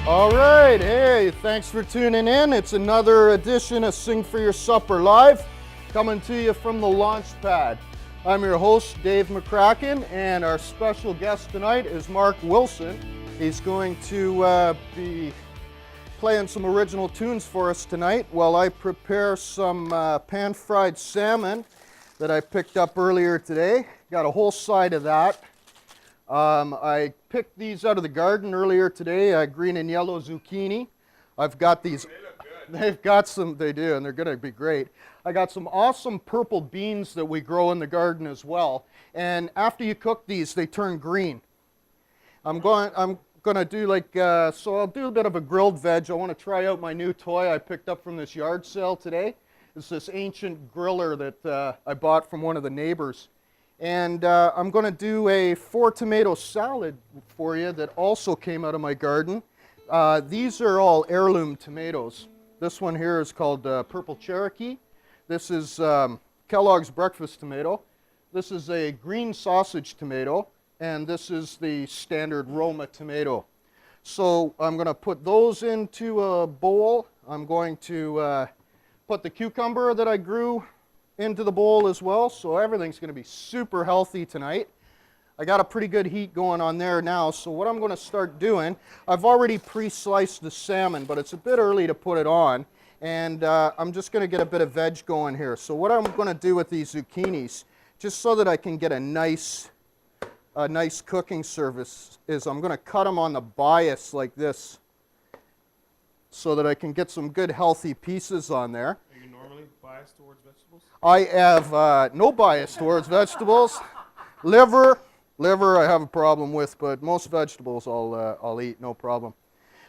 All right, hey, thanks for tuning in. It's another edition of Sing for Your Supper Live, coming to you from the launch pad. I'm your host, Dave McCracken, and our special guest tonight is Mark Wilson. He's going to be playing some original tunes for us tonight while I prepare some pan-fried salmon that I picked up earlier today. Got a whole side of that. I picked these out of the garden earlier today, green and yellow zucchini. I've got these, they've got some, they do, and they're going to be great. I got some awesome purple beans that we grow in the garden as well. And after you cook these, they turn green. I'm going to do so I'll do a bit of a grilled veg. I want to try out my new toy I picked up from this yard sale today. It's this ancient griller that I bought from one of the neighbors. And I'm going to do a 4-tomato salad for you that also came out of my garden. These are all heirloom tomatoes. This one here is called Purple Cherokee. This is Kellogg's breakfast tomato. This is a green sausage tomato. And this is the standard Roma tomato. So I'm going to put those into a bowl. I'm going to put the cucumber that I grew into the bowl as well, so everything's going to be super healthy tonight. I got a pretty good heat going on there now, so what I'm going to start doing, I've already pre-sliced the salmon, but it's a bit early to put it on, and I'm just going to get a bit of veg going here. So what I'm going to do with these zucchinis, just so that I can get a nice cooking surface, is I'm going to cut them on the bias like this, so that I can get some good healthy pieces on there. Are you normally biased towards vegetables? I have no bias towards vegetables. Liver I have a problem with, but most vegetables I'll eat, no problem.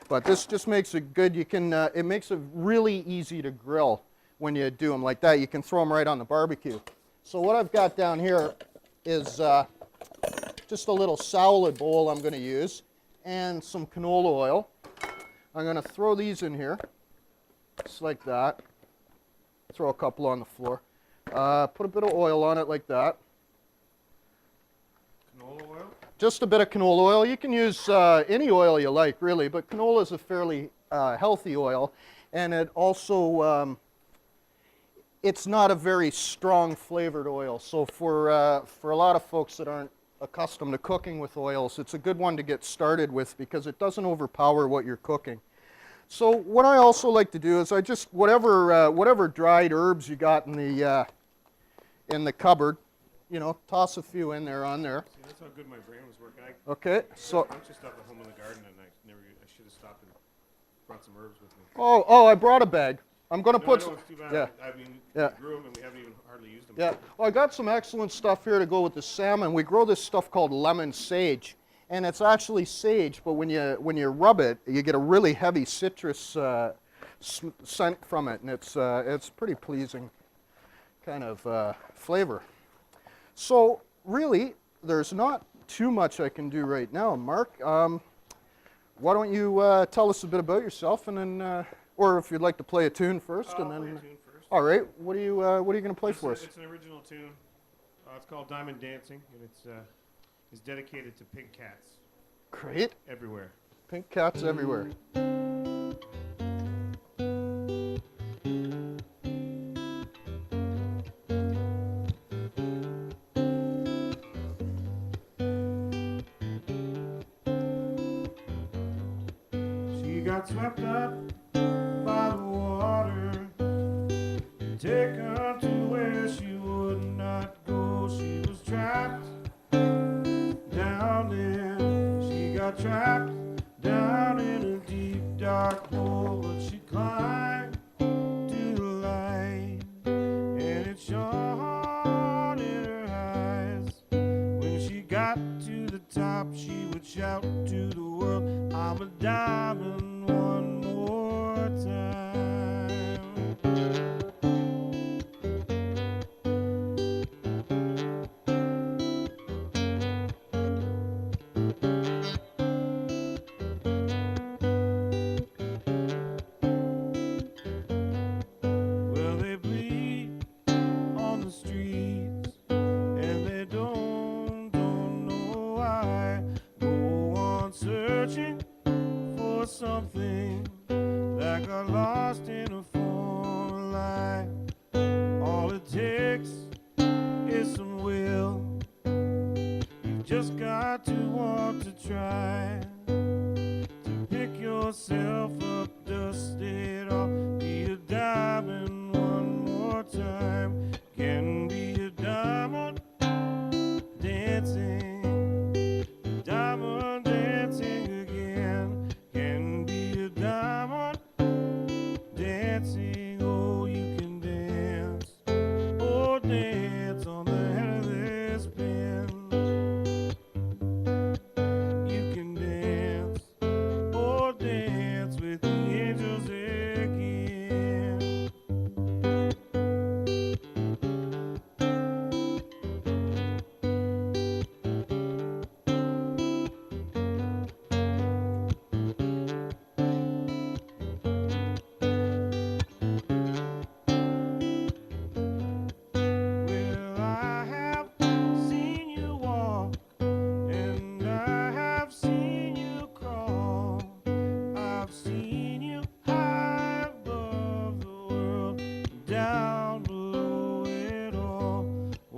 But this just makes it good. You can it makes it really easy to grill when you do them like that. You can throw them right on the barbecue. So what I've got down here is just a little salad bowl I'm going to use and some canola oil. I'm going to throw these in here, just like that. Throw a couple on the floor. Put a bit of oil on it like that. Canola oil? Just a bit of canola oil. You can use any oil you like, really, but canola is a fairly healthy oil, and it also it's not a very strong flavored oil. So for a lot of folks that aren't accustomed to cooking with oils, it's a good one to get started with because it doesn't overpower what you're cooking. So what I also like to do is I just whatever dried herbs you got in the cupboard, you know, toss a few in there on there. See, that's how good my brain was working. Okay, so a bunch of stuff at home in the garden, and I should have stopped and brought some herbs with me. oh, I brought a bag. I'm going to put No, it's too bad. yeah. I mean, Yeah. we grew them and we haven't even hardly used them. Yeah, well, I got some excellent stuff here to go with the salmon. We grow this stuff called lemon sage, and it's actually sage, but when you rub it, you get a really heavy citrus scent from it, and it's pretty pleasing kind of flavor. So really, there's not too much I can do right now, Mark. Why don't you tell us a bit about yourself, and then, or if you'd like to play a tune first, and then. Play a tune first. All right, what are you going to play for us? It's an original tune. It's called Diamond Dancing, and it's dedicated to pink cats. Great. Everywhere. Pink cats everywhere. She got swept up by the water, taken to where she would not go. She was trapped down there. She got trapped down in a deep dark hole, but she climbed to the light, and it shone in her eyes. When she got to the top, she would shout to the world, "I'm a diamond one more time." Well, they bleed on the streets, and they don't know why. Go on searching for something that got lost in a phone line. All it takes is some will. You just got to want to try to pick yourself up, dust it off, be a diamond one more time. Can be a diamond dancing, diamond dancing again. Can be a diamond dancing. Oh, you can dance, oh, dance on the head of this pin. You can dance, oh, dance with the angels again. Well, I have seen you walk, and I have seen you crawl. I've seen you high above the world, down below it all.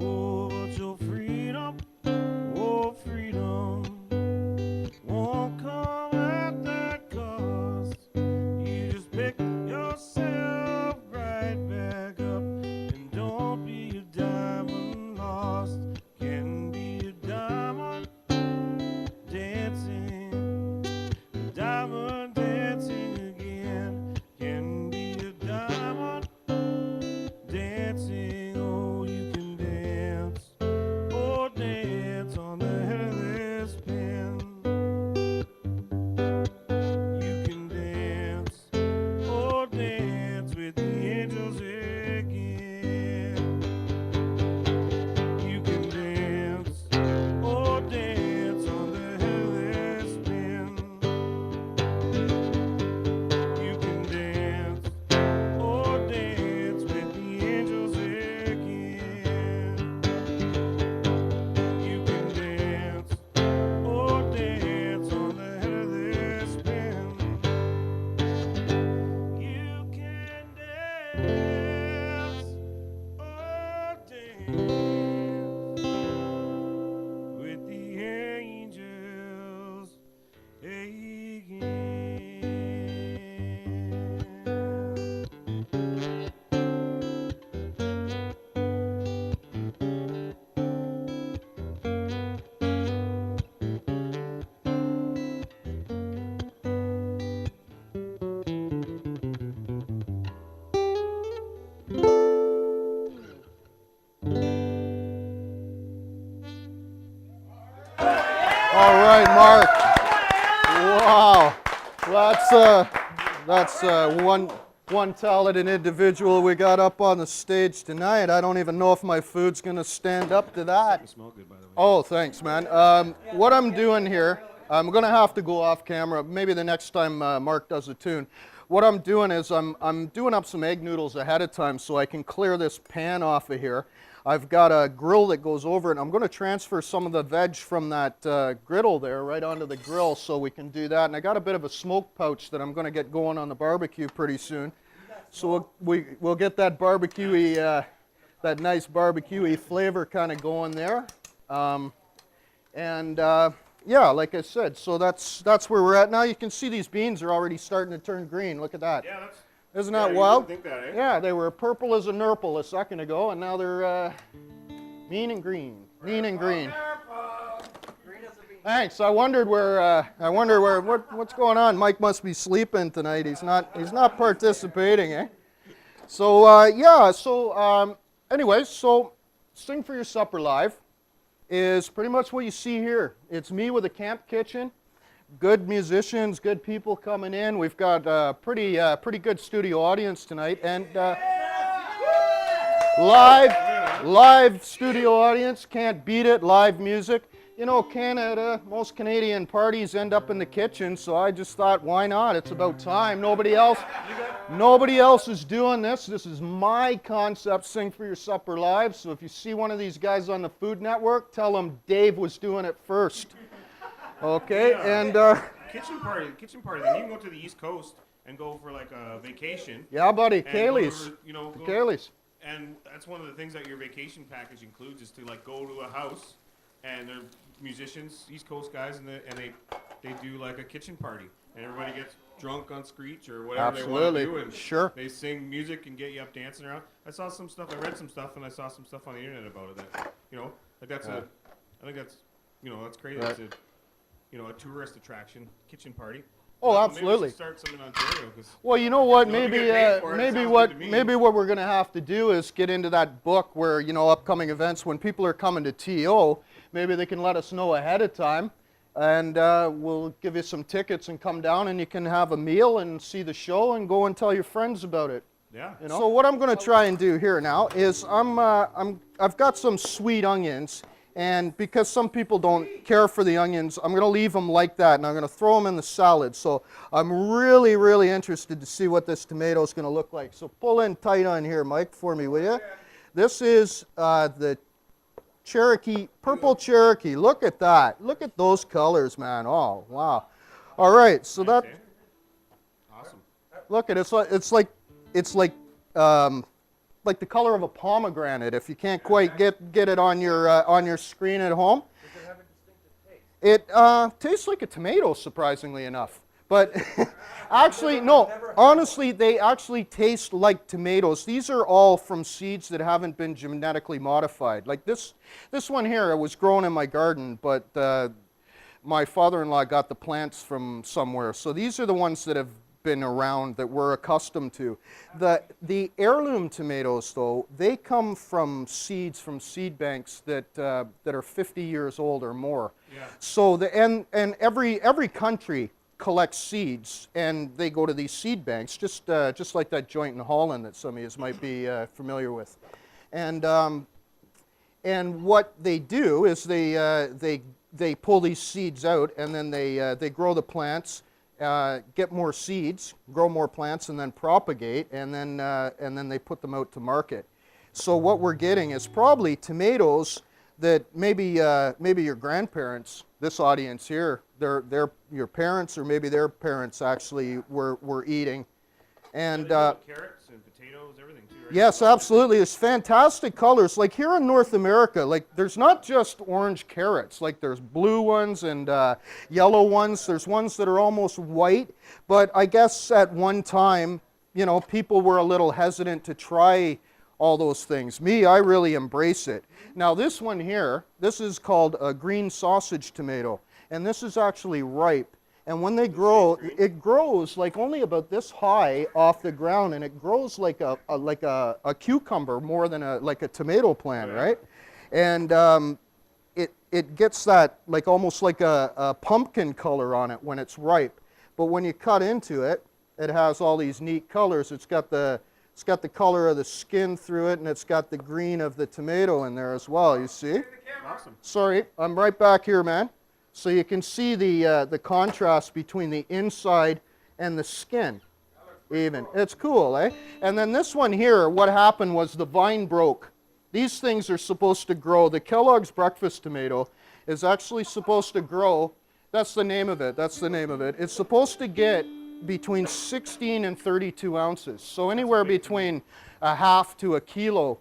Oh, but your freedom, oh, freedom, won't come at that cost. You just pick yourself right back up, and don't be a diamond lost. Can be a diamond dancing, diamond dancing again. Can be a diamond dancing. Oh, you can dance, oh, dance on the head of this pin. You can dance, oh, dance with the angels again. You can dance, oh, dance on the head of this pin. You can dance, oh, dance with the angels again. You can dance, oh, dance on the head of this pin. You can dance, oh, dance with the angels again. All right, Mark. Wow. That's one talented individual we got up on the stage tonight. I don't even know if my food's going to stand up to that. You smell good, by the way. Oh, thanks, man. What I'm doing here, I'm going to have to go off camera. Maybe the next time Mark does a tune. What I'm doing is I'm doing up some egg noodles ahead of time so I can clear this pan off of here. I've got a grill that goes over it. I'm going to transfer some of the veg from that griddle there right onto the grill so we can do that. And I got a bit of a smoke pouch that I'm going to get going on the barbecue pretty soon. So we'll get that barbecue-y, that nice barbecue-y flavor kind of going there. Yeah, like I said, so that's where we're at now. You can see these beans are already starting to turn green. Look at that. Yeah, Isn't that wild? Think that, eh? Yeah, they were purple as a nurple a second ago, and now they're mean and green. Mean and green. Thanks. I wondered what's going on. Mike must be sleeping tonight. He's not participating, eh? So anyways, so Sing for Your Supper Live is pretty much what you see here. It's me with a camp kitchen, good musicians, good people coming in. We've got a pretty good studio audience tonight, and live studio audience, can't beat it. Live music. You know, Canada, most Canadian parties end up in the kitchen, so I just thought, why not? It's about time. Nobody else is doing this. This is my concept, Sing for Your Supper Live. So if you see one of these guys on the Food Network, tell them Dave was doing it first. Okay, and kitchen party. Then you can go to the East Coast and go for like a vacation. Yeah, buddy, And Kaylee's. Kaylee's. And that's one of the things that your vacation package includes is to like go to a house, and they're musicians, East Coast guys, and they do like a kitchen party, and everybody gets drunk on Screech or whatever they want to do, and sure. they sing music and get you up dancing around. I saw some stuff, I read some stuff, and I saw some stuff on the internet about it. That like that's I think that's that's crazy. Right. It's a tourist attraction, kitchen party. Oh, absolutely. Maybe we should start something in Ontario. Well, you know what? Maybe What we're going to have to do is get into that book where upcoming events when people are coming to TO. Maybe they can let us know ahead of time, and we'll give you some tickets and come down, and you can have a meal and see the show and go and tell your friends about it. Yeah. So what I'm going to try and do here now is I've got some sweet onions. And because some people don't care for the onions, I'm going to leave them like that, and I'm going to throw them in the salad. So I'm really, really interested to see what this tomato is going to look like. So pull in tight on here, Mike, for me, will you? This is the Cherokee, purple Cherokee. Look at that. Look at those colors, man. Oh, wow. All right, so that. Awesome. Look at it. It's like the color of a pomegranate. If you can't quite get it on your screen at home. Does it have a distinctive taste? It tastes like a tomato, surprisingly enough. But actually, no. Honestly, they actually taste like tomatoes. These are all from seeds that haven't been genetically modified. Like this one here, it was grown in my garden, but my father-in-law got the plants from somewhere. So these are the ones that have been around that we're accustomed to. The heirloom tomatoes, though, they come from seeds from seed banks that are 50 years old or more. Yeah. So and every country collects seeds, and they go to these seed banks, just like that joint in Holland that some of you might be familiar with. And what they do is they pull these seeds out, and then they grow the plants. Get more seeds, grow more plants, and then propagate, and then they put them out to market. So what we're getting is probably tomatoes that maybe your grandparents, this audience here, your parents or maybe their parents actually were eating, and carrots and potatoes, everything too. Right? Yes, absolutely. It's fantastic colors. Like here in North America, like there's not just orange carrots. Like there's blue ones and yellow ones. There's ones that are almost white. But I guess at one time, people were a little hesitant to try all those things. Me, I really embrace it. Now this one here, this is called a green sausage tomato. And this is actually ripe. And when they grow, it grows like only about this high off the ground, and it grows like a cucumber more than like a tomato plant, right? And it gets that like almost like a pumpkin color on it when it's ripe. But when you cut into it, it has all these neat colors. It's got the color of the skin through it, and it's got the green of the tomato in there as well. You see? Awesome. Sorry, I'm right back here, man. So you can see the contrast between the inside and the skin even. It's cool, eh? And then this one here, what happened was the vine broke. These things are supposed to grow. The Kellogg's breakfast tomato is actually supposed to grow. That's the name of it. That's the name of it. It's supposed to get between 16 and 32 ounces. So anywhere between a half to a kilo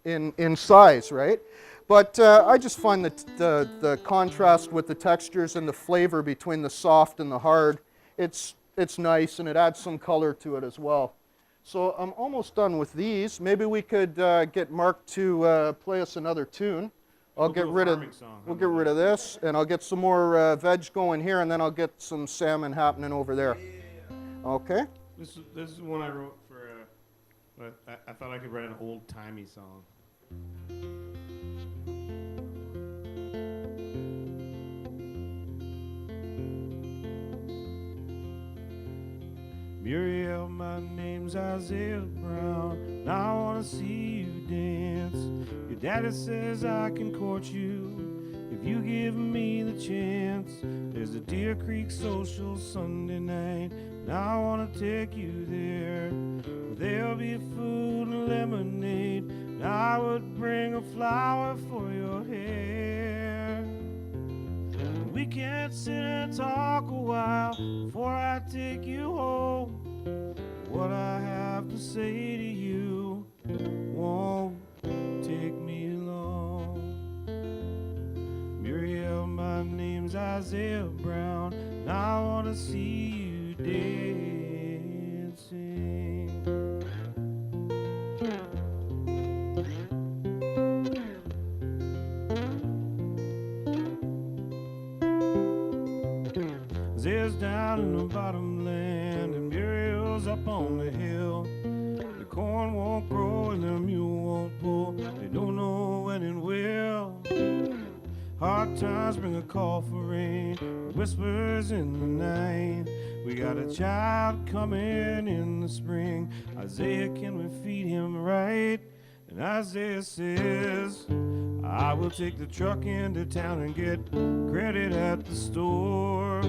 in size, right? But I just find the contrast with the textures and the flavor between the soft and the hard, it's nice, and it adds some color to it as well. So I'm almost done with these. Maybe we could get Mark to play us another tune. We'll get rid of this, and I'll get some more veg going here, and then I'll get some salmon happening over there. Okay? This is one I wrote for. I thought I could write an old-timey song. Muriel, my name's Isaiah Brown. Now I wanna see you dance. Your daddy says I can court you if you give me the chance. There's a Deer Creek social Sunday night. Now I wanna take you there. There'll be food and lemonade. And I would bring a flower for your hair. we can sit and talk a while before I take you home. What I have to say to you won't take me long. Muriel, my name's Isaiah Brown, and I want to see you dancing. Isaiah's down in the bottomland, and Muriel's up on the hill. The corn won't grow and the mule won't pull. They don't know when it will. Hard times bring a call for rain, whispers in the night. We got a child coming in the spring. Isaiah, can we feed him right? And Isaiah says, I will take the truck into town and get credit at the store.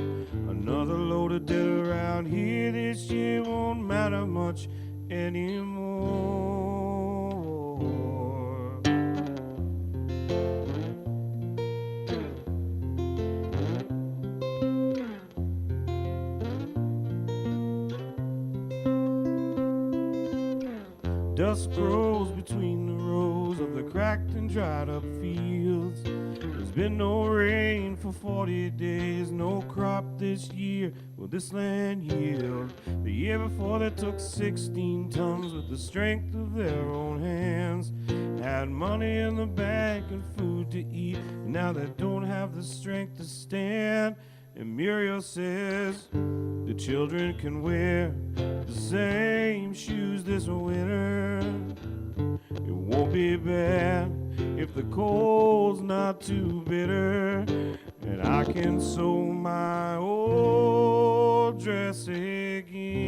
Another load of debt around here this year won't matter much anymore. Dust grows between the rows of the cracked and dried up fields. There's been no rain for 40 days, no crop this year. Will this land yield? The year before they took 16 tons with the strength of their own hands. Had money in the bank and food to eat, and now they don't have the strength to stand. And Muriel says the children can wear the same shoes this winter. It won't be bad if the cold's not too bitter, and I can sew my old dress again.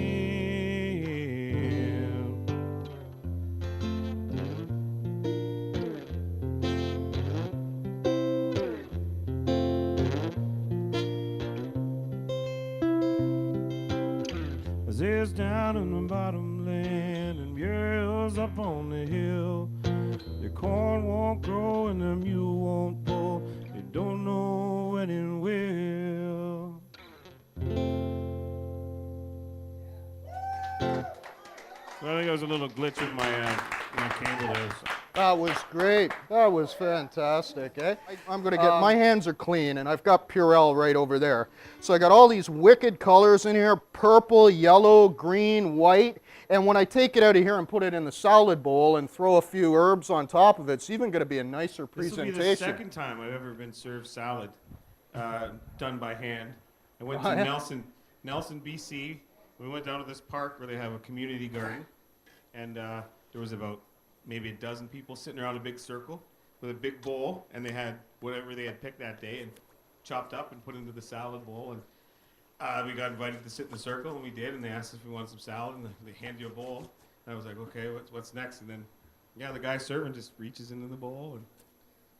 Isaiah's down in the bottomland, and Muriel's up on the hill. The corn won't grow and the mule won't pull. They don't know when it will. I think there was a little glitch with my cable there. So. That was great. That was fantastic, eh? I'm going to get, my hands are clean, and I've got Purell right over there. So I got all these wicked colors in here, purple, yellow, green, white. And when I take it out of here and put it in the salad bowl and throw a few herbs on top of it, it's even going to be a nicer presentation. This will be the second time I've ever been served salad done by hand. I went to Nelson, BC. We went down to this park where they have a community garden, and there was about maybe a dozen people sitting around a big circle with a big bowl, and they had whatever they had picked that day and chopped up and put into the salad bowl. And we got invited to sit in the circle, and we did, and they asked us if we wanted some salad, and they hand you a bowl. And I was like, okay, what's next? And then, yeah, the guy serving just reaches into the bowl and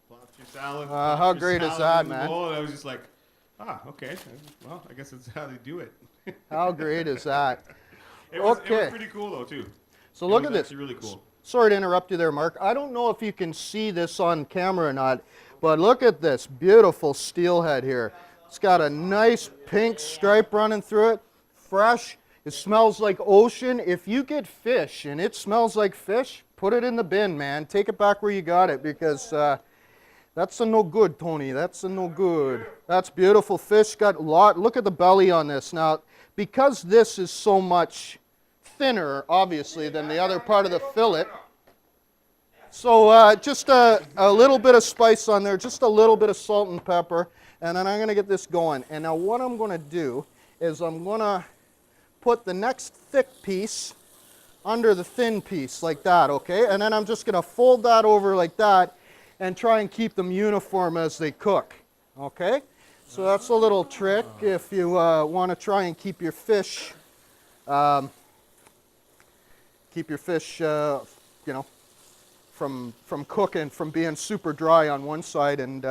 plops your salad. How great is that, man? And I was just like, okay, well, I guess that's how they do it. How great is that? It was pretty cool, though, too. So look at this. It's really cool. Sorry to interrupt you there, Mark. I don't know if you can see this on camera or not, but look at this beautiful steelhead here. It's got a nice pink stripe running through it, fresh. It smells like ocean. If you get fish and it smells like fish, put it in the bin, man. Take it back where you got it, because that's a no good, Tony. That's a no good. That's beautiful fish. Got a lot. Look at the belly on this. Now, because this is so much thinner, obviously, than the other part of the fillet, so just a little bit of spice on there, just a little bit of salt and pepper, and then I'm going to get this going. And now what I'm going to do is I'm going to put the next thick piece under the thin piece like that, okay? And then I'm just going to fold that over like that and try and keep them uniform as they cook, okay? So that's a little trick if you want to try and keep your fish, you know, from cooking, from being super dry on one side and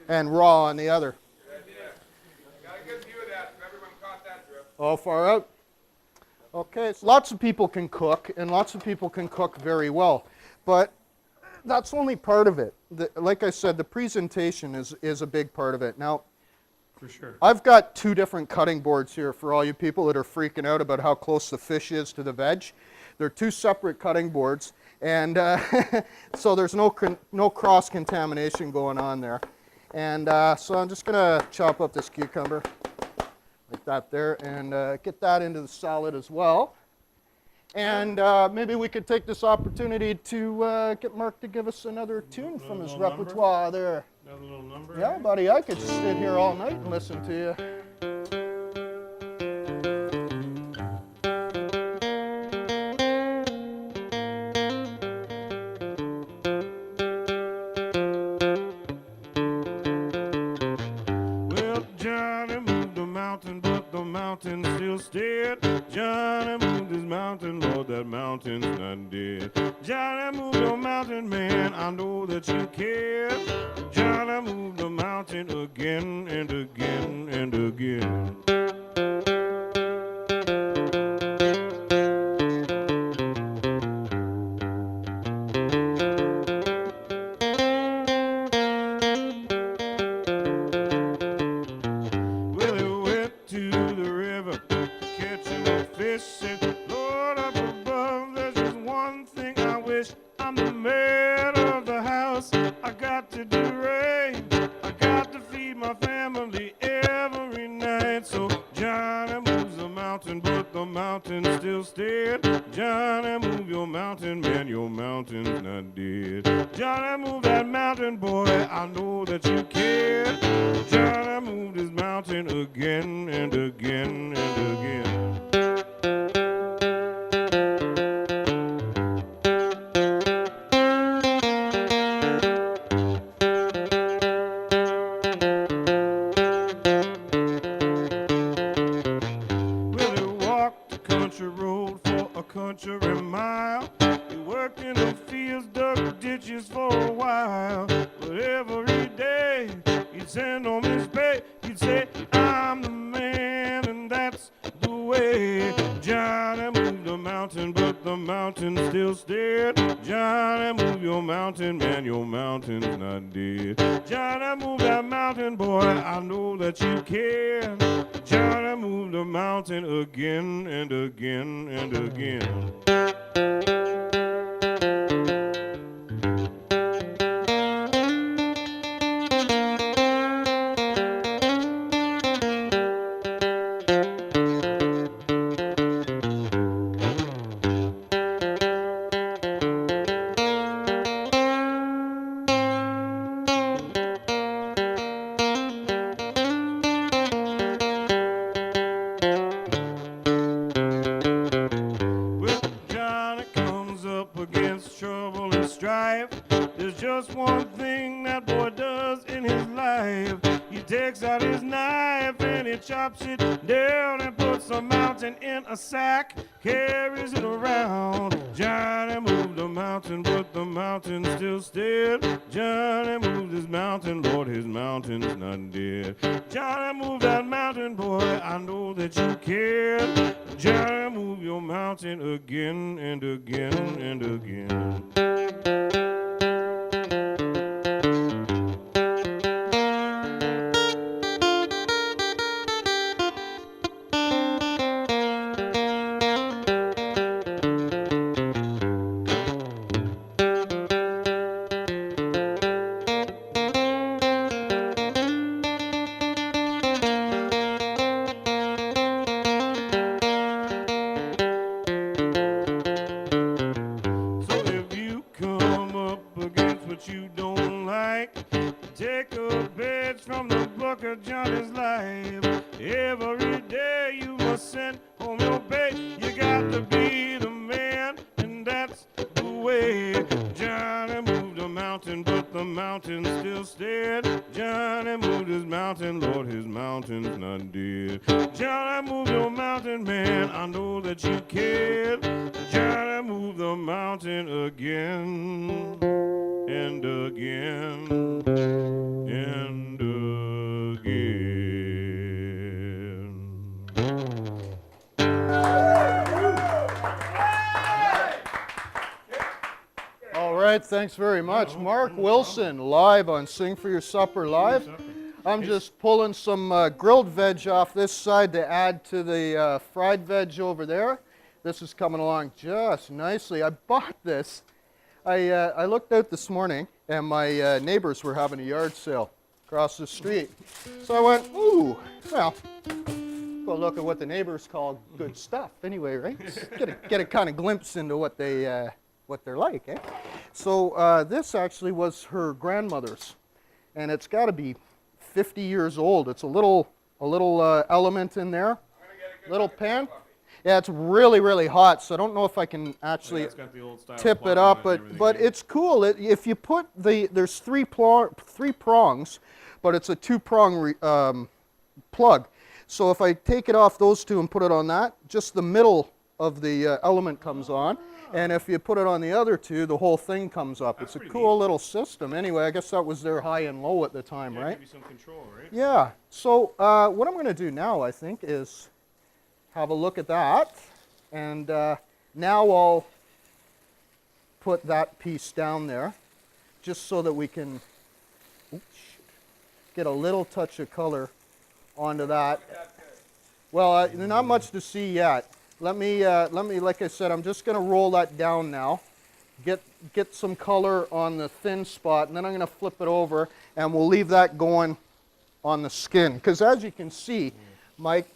raw on the other. Good idea. Got a good view of that. Everyone caught that drift. Oh, far out. Okay, so lots of people can cook, and lots of people can cook very well, but that's only part of it. Like I said, the presentation is a big part of it. Now, For sure. I've got 2 different cutting boards here for all you people that are freaking out about how close the fish is to the veg. They're 2 separate cutting boards, and so there's no cross-contamination going on there. And so I'm just going to chop up this cucumber like that there and get that into the salad as well. And maybe we could take this opportunity to get Mark to give us another tune from his repertoire there. Another little number. Yeah, buddy, I could sit here all night and listen to you. Well, Johnny moved the mountain, but the mountain still stayed. Johnny moved his mountain, Lord, that mountain's not dead. Johnny moved your mountain, man, I know that you care. Johnny moved the mountain again and again and again. Well, he went to the river to catch a fish. And Lord up above, there's just one thing I wish. I'm the man of the house. I got to do right. I got to feed my family every night. So Johnny moves the mountain, but the mountain still stayed. Johnny, move your mountain, man, your mountain's not dead. Johnny, move that mountain, boy, I know that you care. Johnny moved his mountain again and again and again. Well, he walked the country road for a country mile. He worked in the fields, dug ditches for a while. But every day he'd send home his pay. He'd say, I'm the man, and that's the way. Johnny moved the mountain, but the mountain still stayed. Johnny, move your mountain, man, your mountain's not dead. Johnny, move that mountain, boy, I know that you care. Johnny, move the mountain again and again and again. Well, Johnny comes up against trouble and strife. There's just one thing that boy does in his life. He takes out his knife and he chops it down and puts the mountain in a sack, carries it around. Johnny moved the mountain, but the mountain still stayed. Johnny moved his mountain, Lord, his mountain's not dead. Johnny moved that mountain, boy, I know that you care. Johnny, move your mountain again and again and again. So if you come up against what you don't like, take a page from the book of Johnny's life. Every day you must send home your pay. You got to be the man, and that's the way. Johnny moved the mountain, but the mountain still stayed. Johnny moved his mountain, Lord, his mountain's not dead. Johnny, move your mountain, man, I know that you care. Johnny, move the mountain again and again and again. All right, thanks very much. Mark Wilson, live on Sing for Your Supper Live. I'm just pulling some grilled veg off this side to add to the fried veg over there. This is coming along just nicely. I bought this. I looked out this morning, and my neighbors were having a yard sale across the street. So I went, ooh, well, go look at what the neighbors call good stuff anyway, right? Get a kind of glimpse into what they're like, eh? So this actually was her grandmother's, and it's got to be 50 years old. It's a little element in there, little pan. Yeah, it's really, really hot, so I don't know if I can actually tip it up, but it's cool. If you put there's three prongs, but it's a two-prong plug. So if I take it off those two and put it on that, just the middle of the element comes on, and if you put it on the other two, the whole thing comes up. It's a cool little system. Anyway, I guess that was their high and low at the time, right? Give you some control, right? Yeah. So what I'm going to do now, I think, is have a look at that, and now I'll put that piece down there just so that we can get a little touch of color onto that. Well, not much to see yet. Let me, like I said, I'm just going to roll that down now, get some color on the thin spot, and then I'm going to flip it over, and we'll leave that going on the skin. Because as you can see, Mike,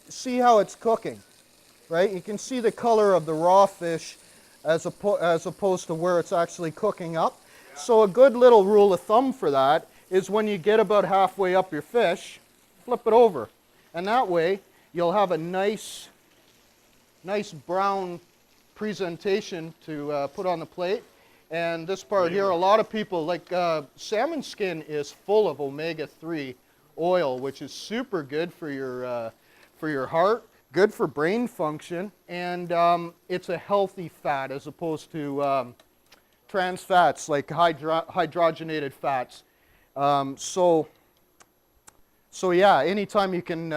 see how it's cooking, right? You can see the color of the raw fish as opposed to where it's actually cooking up. Yeah. So a good little rule of thumb for that is when you get about halfway up your fish, flip it over. And that way, you'll have a nice brown presentation to put on the plate. And this part here, a lot of people, like salmon skin is full of omega-3 oil, which is super good for your heart, good for brain function, and it's a healthy fat as opposed to trans fats like hydrogenated fats. So yeah, anytime you can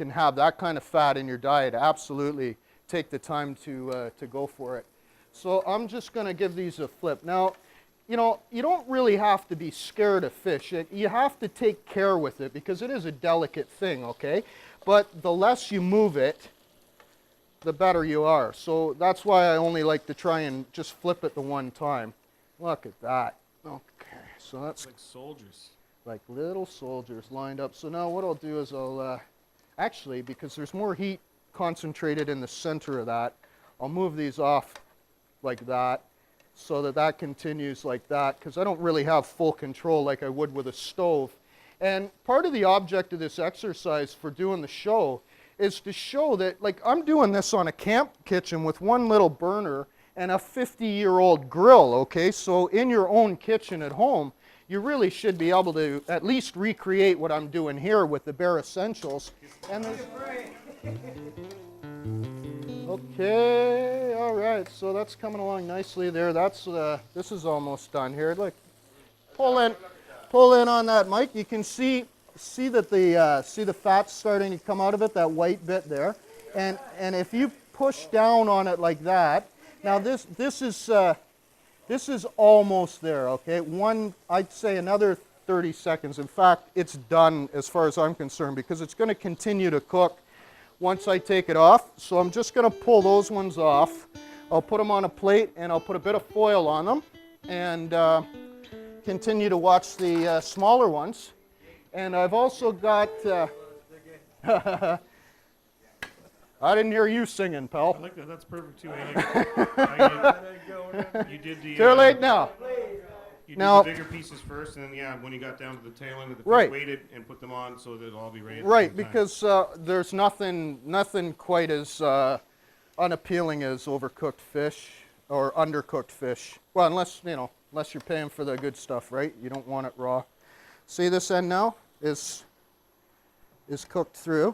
have that kind of fat in your diet, absolutely take the time to go for it. So I'm just going to give these a flip. Now, you know, you don't really have to be scared of fish. You have to take care with it because it is a delicate thing, okay? But the less you move it, the better you are. So that's why I only like to try and just flip it the one time. Look at that. Okay, so that's like soldiers. Like little soldiers lined up. So now what I'll do is I'll, actually, because there's more heat concentrated in the center of that, I'll move these off like that so that continues like that, because I don't really have full control like I would with a stove. And part of the object of this exercise for doing the show is to show that, like, I'm doing this on a camp kitchen with one little burner and a 50-year-old grill, okay? So in your own kitchen at home, you really should be able to at least recreate what I'm doing here with the bare essentials. And okay, all right, so that's coming along nicely there. That's this is almost done here. Look, pull in on that, Mike. You can see that the fat's starting to come out of it, that white bit there. And if you push down on it like that, now this is almost there, okay? I'd say another 30 seconds. In fact, it's done as far as I'm concerned because it's going to continue to cook once I take it off. So I'm just going to pull those ones off. I'll put them on a plate and I'll put a bit of foil on them and continue to watch the smaller ones. And I've also got... I didn't hear you singing, pal. I like that. That's perfect too. You did the... Too late now. You did the bigger pieces first, and then, yeah, when you got down to the tail end of the fish, waited and put them on so that it'll all be ready at the same time. Because there's nothing quite as unappealing as overcooked fish or undercooked fish. Well, unless you're paying for the good stuff, right? You don't want it raw. See, this end now is cooked through.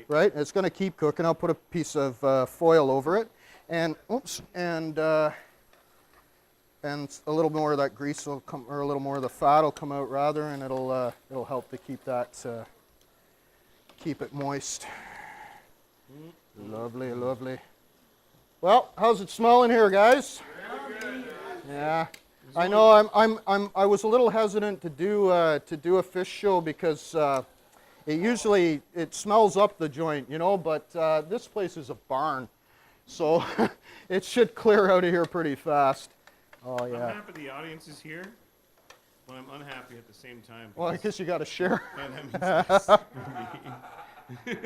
Right, it's going to keep cooking. I'll put a piece of foil over it, and a little more of that grease will come, or a little more of the fat will come out rather, and it'll help to keep keep it moist. Lovely, lovely. Well, how's it smelling here, guys? Yeah. I know I was a little hesitant to do a fish show because it smells up the joint, you know, but this place is a barn, so it should clear out of here pretty fast. Oh I'm yeah. happy the audience is here, but I'm unhappy at the same time. Well, I guess you got to share. That means less for me.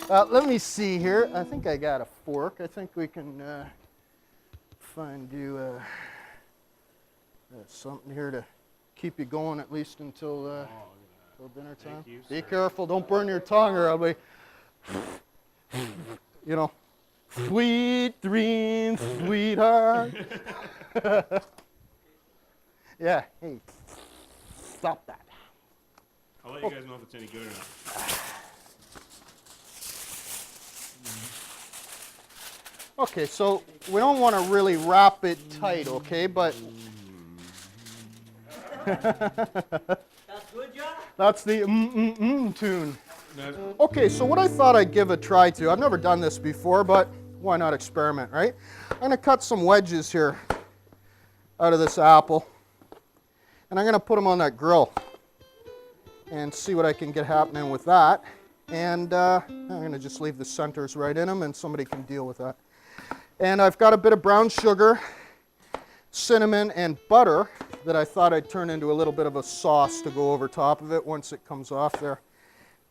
Let me see here. I think I got a fork. I think we can find you something here to keep you going at least until dinner time. you, Be sir. careful. Don't burn your tongue or I'll be, you know, sweet dreams, sweetheart. Yeah. Hey, stop that. I'll let you guys know if it's any good or not. Okay, so we don't want to really wrap it tight, okay? But That's good, John? that's the tune. That's- Okay, so what I thought I'd give a try to, I've never done this before, but why not experiment, right? I'm going to cut some wedges here out of this apple, and I'm going to put them on that grill and see what I can get happening with that. And I'm going to just leave the centers right in them, and somebody can deal with that. And I've got a bit of brown sugar, cinnamon, and butter that I thought I'd turn into a little bit of a sauce to go over top of it once it comes off there.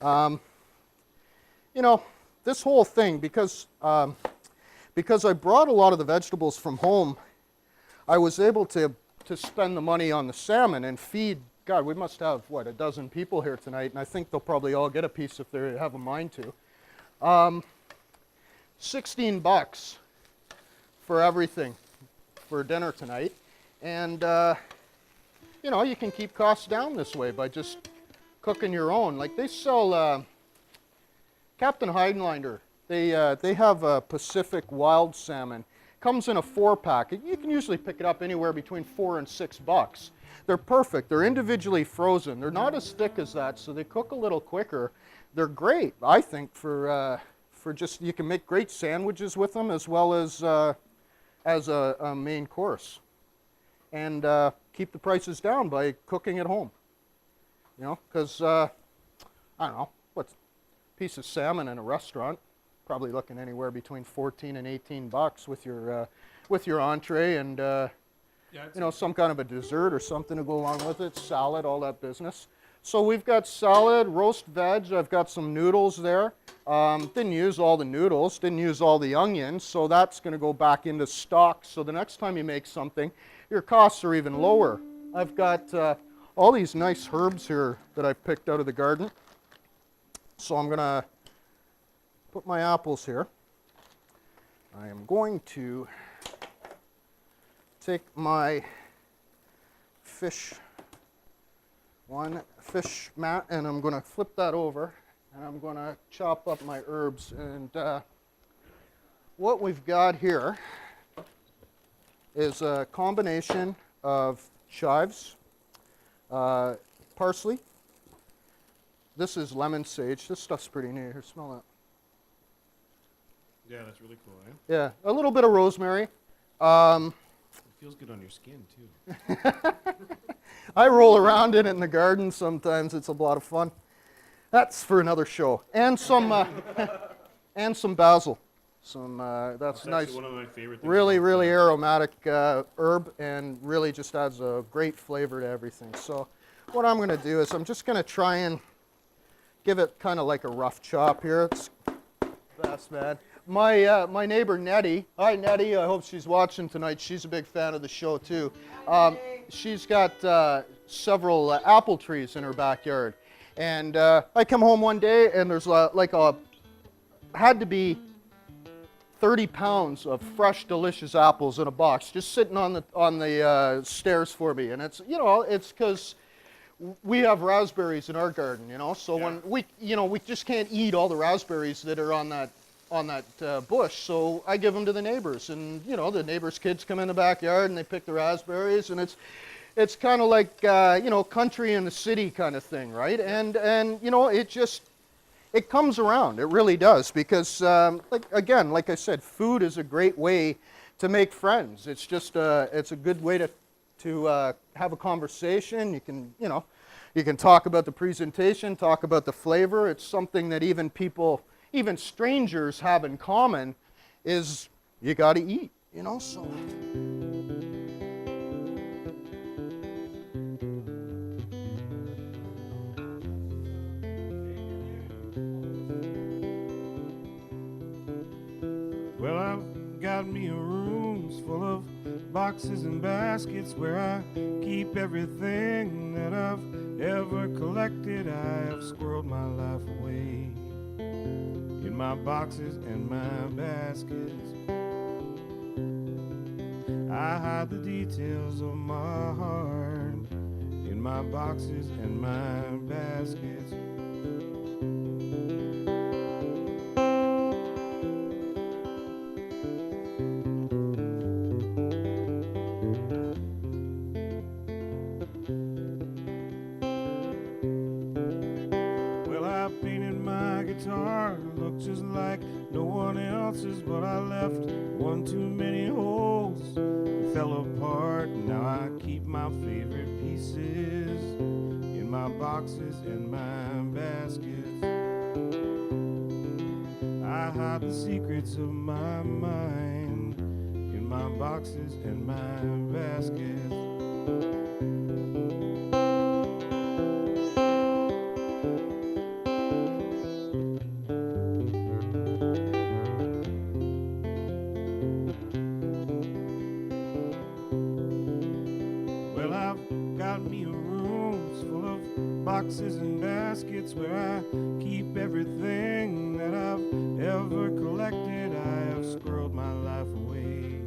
You know, this whole thing, because I brought a lot of the vegetables from home, I was able to spend the money on the salmon and feed, God, we must have, what, a dozen people here tonight, and I think they'll probably all get a piece if they have a mind to. 16 bucks for everything for dinner tonight. And, you know, you can keep costs down this way by just cooking your own. Like they sell, Captain Heidenlander, they have a Pacific wild salmon. Comes in a 4-pack. You can usually pick it up anywhere between $4 and $6. They're perfect. They're individually frozen. They're not as thick as that, so they cook a little quicker. They're great, I think, for just, you can make great sandwiches with them as well as a main course. And keep the prices down by cooking at home. You know, because, I don't know, what's a piece of salmon in a restaurant? Probably looking anywhere between 14 and 18 bucks with your entree and you know, some kind of a dessert or something to go along with it, salad, all that business. So we've got salad, roast veg. I've got some noodles there. Didn't use all the noodles, didn't use all the onions, so that's going to go back into stock. So the next time you make something, your costs are even lower. I've got all these nice herbs here that I picked out of the garden. So I'm going to put my apples here. I am going to take my fish mat and I'm going to flip that over and I'm going to chop up my herbs. And what we've got here is a combination of chives, parsley. This is lemon sage. This stuff's pretty neat. Here, smell that. Yeah, that's really cool, eh? Yeah, a little bit of rosemary. It feels good on your skin, too. I roll around in it in the garden sometimes. It's a lot of fun. That's for another show. And some and some basil. That's nice. Actually one of my favorite things. Really, really aromatic herb, and really just adds a great flavor to everything. So what I'm going to do is I'm just going to try and give it kind of like a rough chop here. It's best, man. My neighbor Nettie, hi Nettie, I hope she's watching tonight. She's a big fan of the show too. She's got several apple trees in her backyard. And I come home one day and there's had to be 30 pounds of fresh, delicious apples in a box just sitting on the stairs for me. And it's, you know, it's because we have raspberries in our garden, you know. So when we just can't eat all the raspberries that are on that bush, so I give them to the neighbors, and you know, the neighbors' kids come in the backyard and they pick the raspberries, and it's kind of like you know, country and the city kind of thing, right? And you know, it comes around, it really does, because like I said, food is a great way to make friends. It's just it's a good way to have a conversation. You can, you know, you can talk about the presentation, talk about the flavor. It's something that even people, even strangers have in common is you got to eat, you know, so. Well, I've got me a room full of boxes and baskets where I keep everything that I've ever collected. I have squirreled my life away in my boxes and my baskets. I hide the details of my heart in my boxes and my baskets. Guitar looked just like no one else's, but I left one too many holes. It fell apart. Now I keep my favorite pieces in my boxes and my baskets. I hide the secrets of my mind in my boxes and my baskets. Boxes and baskets where I keep everything that I've ever collected. I have squirreled my life away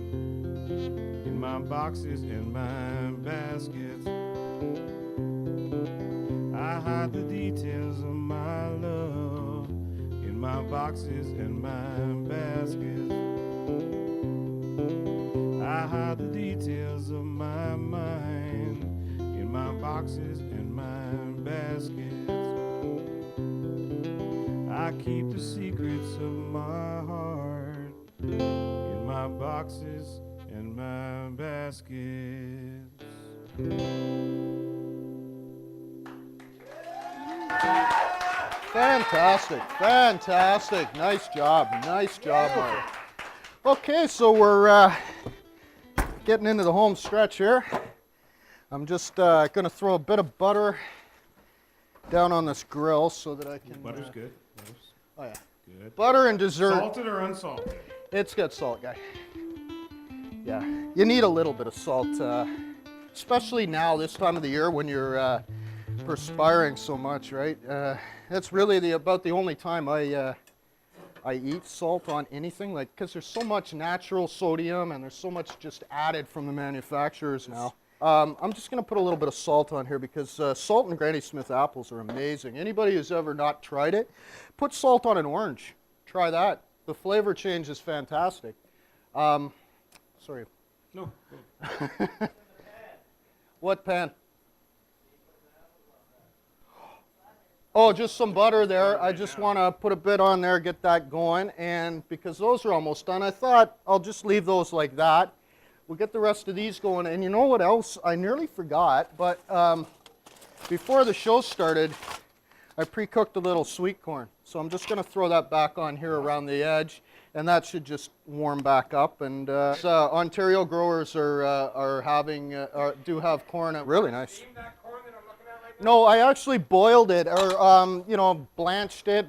in my boxes and my baskets. I hide the details of my love in my boxes and my baskets. I hide the details of my mind in my boxes and my baskets. I keep the secrets of my heart in my boxes and my baskets. Fantastic, fantastic. Nice job, Mark. Okay, so we're getting into the home stretch here. I'm just going to throw a bit of butter down on this grill so that I can... Butter's good. Oh, yeah. Good. Butter and dessert. Salted or unsalted? It's got salt, guy. Yeah, you need a little bit of salt, especially now, this time of the year when you're perspiring so much, right? That's really about the only time I eat salt on anything, like, because there's so much natural sodium and there's so much just added from the manufacturers now. I'm just going to put a little bit of salt on here because salt and Granny Smith apples are amazing. Anybody who's ever not tried it, put salt on an orange. Try that. The flavor change is fantastic. Sorry. No. What pan? Oh, just some butter there. I just want to put a bit on there, get that going. And because those are almost done, I thought I'll just leave those like that. We'll get the rest of these going. And you know what else? I nearly forgot, but before the show started, I pre-cooked a little sweet corn. So I'm just going to throw that back on here around the edge, and that should just warm back up. And Ontario growers are having, do have corn. Really nice. No, I actually boiled it, or blanched it.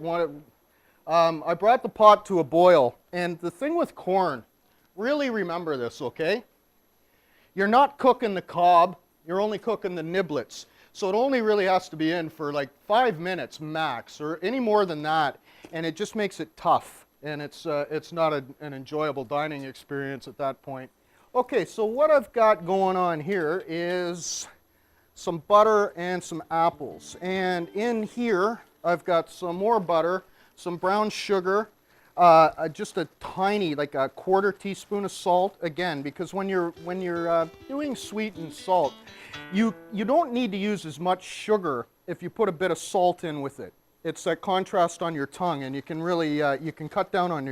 I brought the pot to a boil, and the thing with corn, really remember this, okay? You're not cooking the cob, you're only cooking the niblets. So it only really has to be in for like 5 minutes max, or any more than that, and it just makes it tough, and it's not an enjoyable dining experience at that point. Okay, so what I've got going on here is some butter and some apples, and in here I've got some more butter, some brown sugar, just a tiny, like a 1/4 teaspoon of salt, again, because when you're doing sweet and salt, you don't need to use as much sugar if you put a bit of salt in with it. It's that contrast on your tongue, and you can really you can cut down on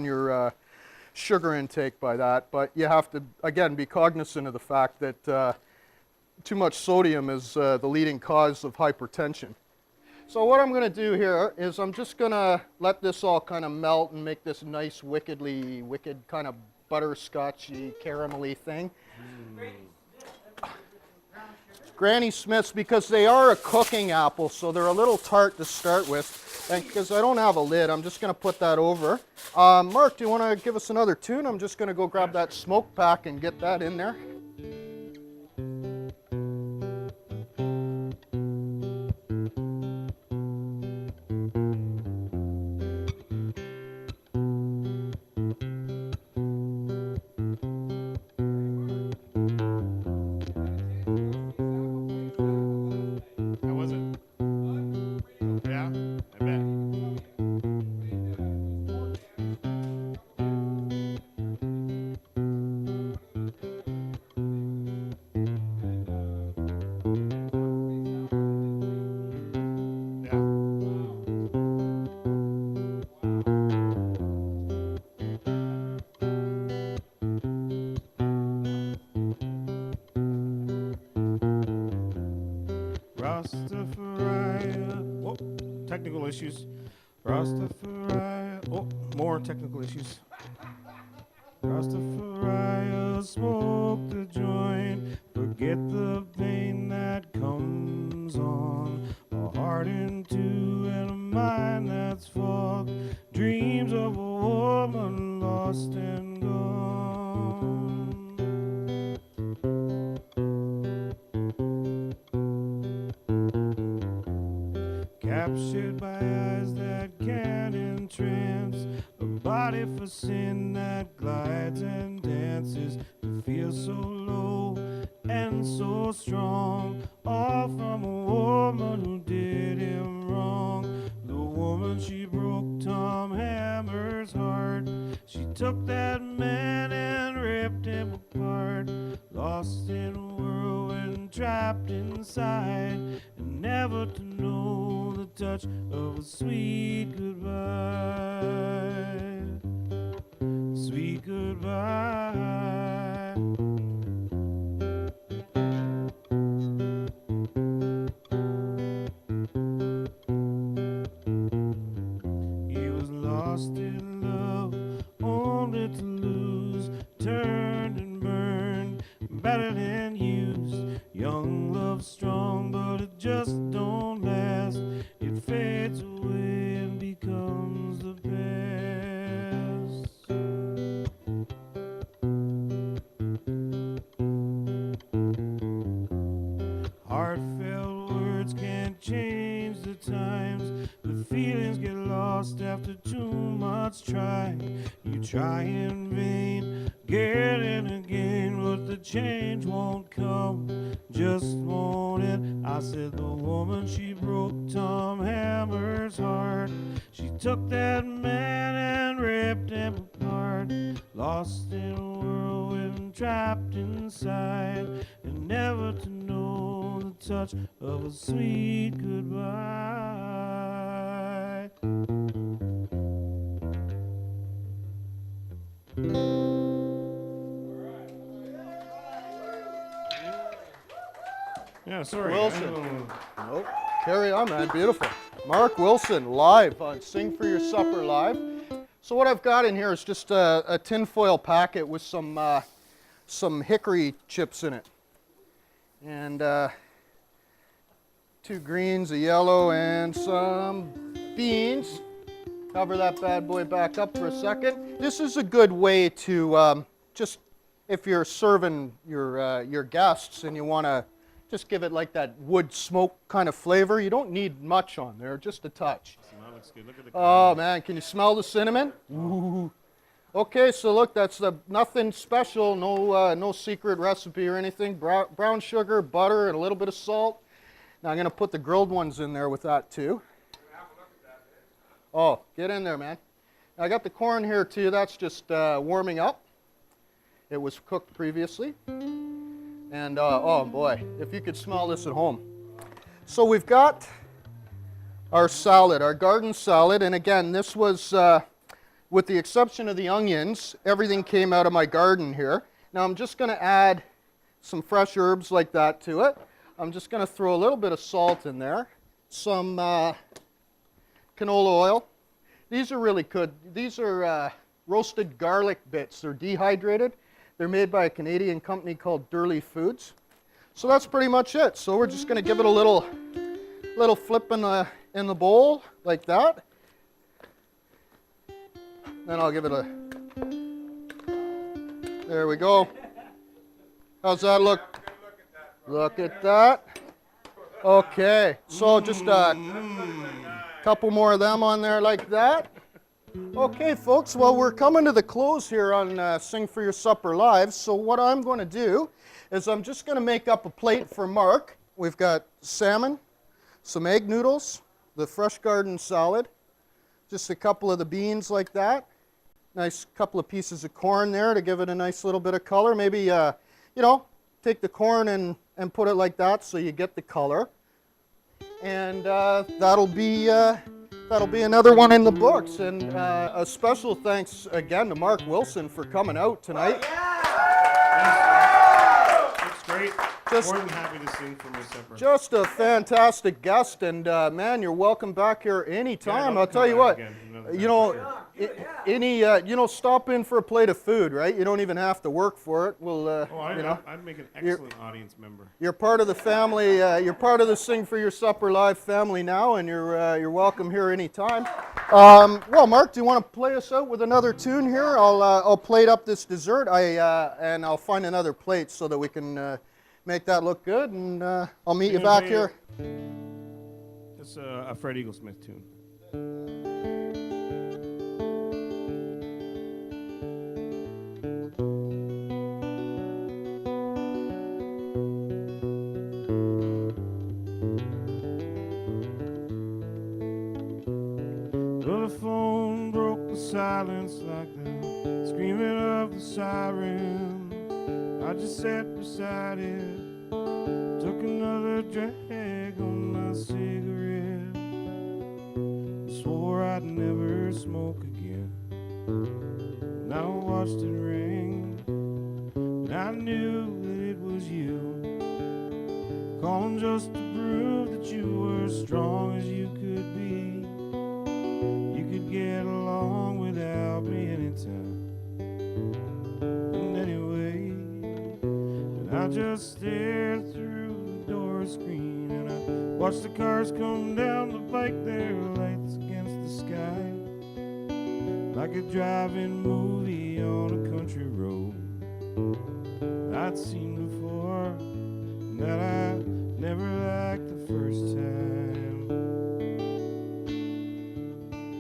your sugar intake by that, but you have to, again, be cognizant of the fact that too much sodium is the leading cause of hypertension. So what I'm going to do here is I'm just going to let this all kind of melt and make this nice wicked kind of butterscotchy, caramelly thing. Granny Smiths, because they are a cooking apple, so they're a little tart to start with. And because I don't have a lid, I'm just going to put that over. Mark, do you want to give us another tune? I'm just going to go grab that smoke pack and get that in there. Technical issues. Rastafari. Oh, more technical issues. Rastafari, smoke the joint. Forget the pain that comes on. A heart in two and a mind that's full. Dreams of a woman lost and gone. Captured by eyes that can entrance, a body for sin that glides and dances, to feel so low and so strong, all from a woman who did him wrong. The woman, she broke Tom Hammer's heart. She took that man and ripped him apart, lost in a whirlwind, trapped inside, and never to know the touch of a sweet goodbye. Sweet goodbye. He was lost in love, only to lose, turned and burned, battered and used. Young love strong, but it just don't last. It fades away and becomes the past. Heartfelt words can't change the times. The feelings get lost after too much trying. You try in vain, again and again, but the change won't come, just won't it? I said the woman, she broke Tom Hammer's heart. She took that man and ripped him apart, lost in a whirlwind, trapped inside, and never to know the touch of a sweet goodbye. Yeah, sorry. Wilson. Nope. Carry on, man. Beautiful. Mark Wilson, live on Sing for Your Supper Live. So what I've got in here is just a tinfoil packet with some hickory chips in it. And 2 greens, a yellow, and some beans. Cover that bad boy back up for a second. This is a good way to just, if you're serving your guests and you want to just give it like that wood smoke kind of flavor. You don't need much on there, just a touch. That looks good. Look at the Oh man, can you smell the cinnamon? Ooh. Okay, so look, that's nothing special, no secret recipe or anything. Brown sugar, butter, and a little bit of salt. Now I'm going to put the grilled ones in there with that too. Oh, get in there, man. Now, I got the corn here too. That's just warming up. It was cooked previously. And oh boy, if you could smell this at home. So we've got our salad, our garden salad, and again, this was with the exception of the onions, everything came out of my garden here. Now I'm just going to add some fresh herbs like that to it. I'm just going to throw a little bit of salt in there, some canola oil. These are really good. These are roasted garlic bits. They're dehydrated. They're made by a Canadian company called Durley Foods. So that's pretty much it. So we're just going to give it a little flip in the bowl like that. Then I'll give it a, there we go. How's that look? Look at that. Okay, so just a couple more of them on there like that. Okay, folks, well, we're coming to the close here on Sing for Your Supper Live. So what I'm going to do is I'm just going to make up a plate for Mark. We've got salmon, some egg noodles, the fresh garden salad, just a couple of the beans like that. Nice couple of pieces of corn there to give it a nice little bit of color. Maybe, you know, take the corn and put it like that so you get the color. And that'll be another one in the books. And a special thanks again to Mark Wilson for coming out tonight. That's great. Just- More than happy to sing for my supper. Just a fantastic guest, and man, you're welcome back here anytime. Yeah, I'll tell you what, you know, sure. you know, stop in for a plate of food, right? You don't even have to work for it. We'll, you know, I'd make an excellent audience member. you're part of the family. You're part of the Sing for Your Supper Live family now, and you're welcome here anytime. Well, Mark, do you want to play us out with another tune here? I'll plate up this dessert. And I'll find another plate so that we can make that look good, and I'll meet you back here. It's a Fred Eaglesmith tune. Well, the phone broke the silence like the screaming of the siren. I just sat beside it, took another drag on my cigarette, swore I'd never smoke again. And I watched it ring, and I knew that it was you, calling just to prove that you were as strong as you could be. You could get along without me anytime. And anyway, I just stared through the door screen, and I watched the cars come down the pike, their lights against the sky, like a drive-in movie on a country road I'd seen before, and that I never liked the first time.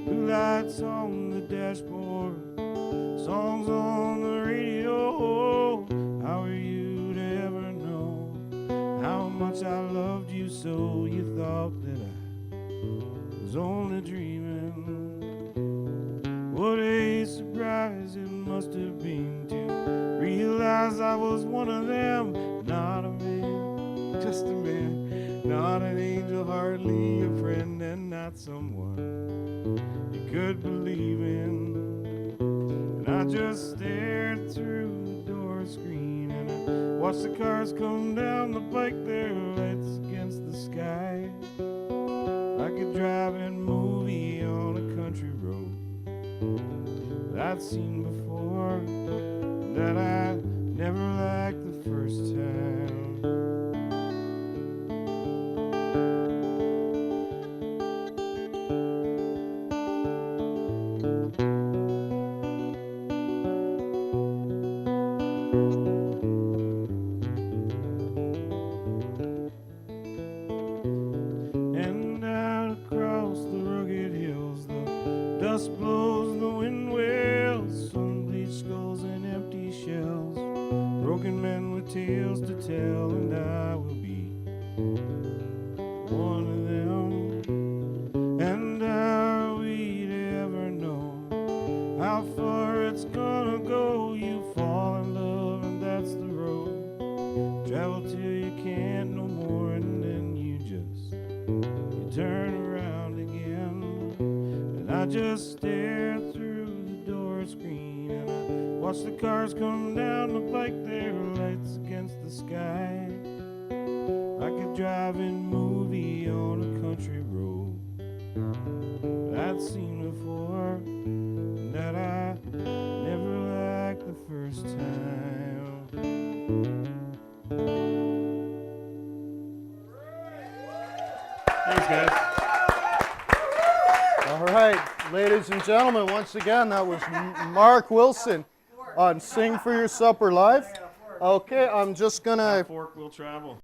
Blue lights on the dashboard, songs on the radio. How are you to ever know how much I loved you so you thought that I was only dreaming? What a surprise it must have been to realize I was one of them. Not a man, just a man, not an angel, hardly a friend, and not someone you could believe in. And I just stared through the door screen, and I watched the cars come down the pike, their lights against the sky, like a drive-in movie on a country road that I'd seen before, that I never liked the first time. And out across the rugged hills, the dust blows, the wind wails, sun-bleached skulls and empty shells, broken men with tales to tell, and I will be one of them. And are we to ever know how far it's gonna go? You fall in love, and that's the road. Travel till you can't no more, and then you turn around again. And I just stare through the a screen, and I watch the cars come down, look like their lights against the sky. Like a driving movie on a country road I'd seen before, and that I never liked the first time. Thanks, guys. All right, ladies and gentlemen, once again, that was Mark Wilson on Sing for Your Supper Live. Okay, I'm just gonna Fork will travel.